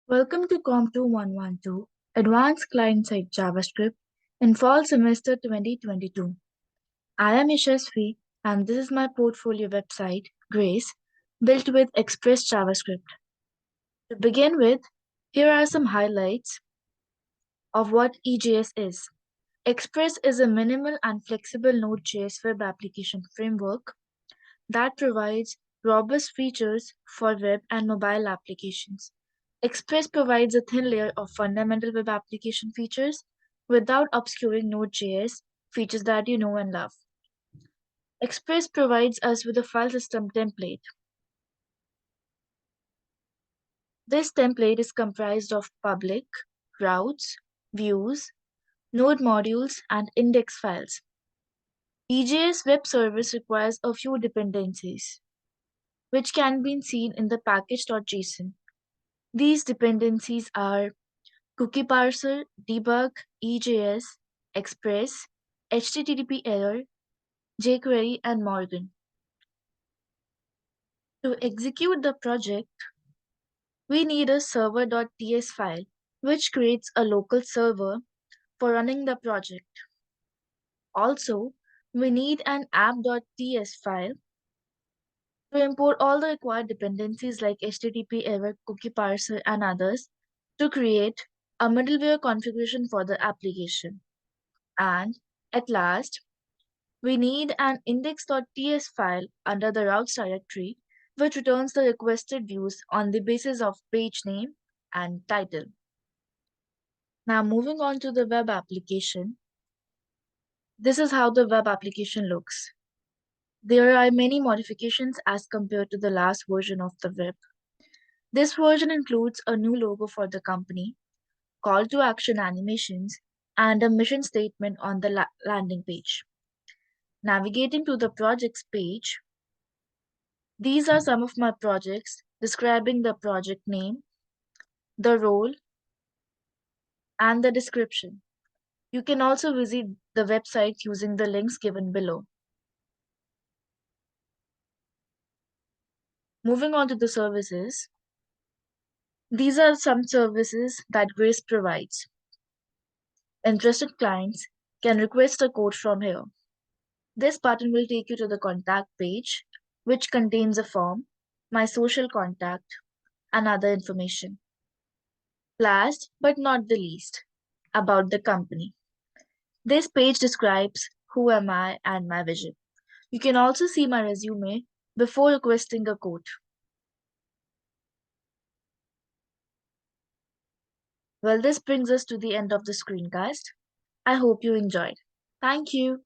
Welcome to COMP-2112, Advanced Client-Side JavaScript in Fall Semester 2022. I am Yashasvi and this is my portfolio website, Grace, built with Express JavaScript. To begin with, here are some highlights of what EJS is. Express is a minimal and flexible Node.js web application framework that provides robust features for web and mobile applications. Express provides a thin layer of fundamental web application features without obscuring Node.js features that you know and love. Express provides us with a file system template. This template is comprised of public, routes, views, node modules, and index files. EJS web service requires a few dependencies, which can be seen in the package.json. These dependencies are cookie parser, debug, EJS, Express, HTTP error, jQuery, and Morgan. To execute the project, we need a server.ts file, which creates a local server for running the project. Also, we need an app.ts file to import all the required dependencies like HTTP error, cookie parser, and others to create a middleware configuration for the application. And at last, we need an index.ts file under the routes directory, which returns the requested views on the basis of page name and title. Now, moving on to the web application. This is how the web application looks. There are many modifications as compared to the last version of the web. This version includes a new logo for the company, call to action animations, and a mission statement on the landing page. Navigating to the projects page, these are some of my projects describing the project name, the role, and the description. You can also visit the website using the links given below. Moving on to the services, these are some services that Grace provides. Interested clients can request a code from here. This button will take you to the contact page, which contains a form, my social contact, and other information. Last but not the least, about the company. This page describes who am I and my vision. You can also see my resume before requesting a quote. Well, this brings us to the end of the screencast. I hope you enjoyed. Thank you.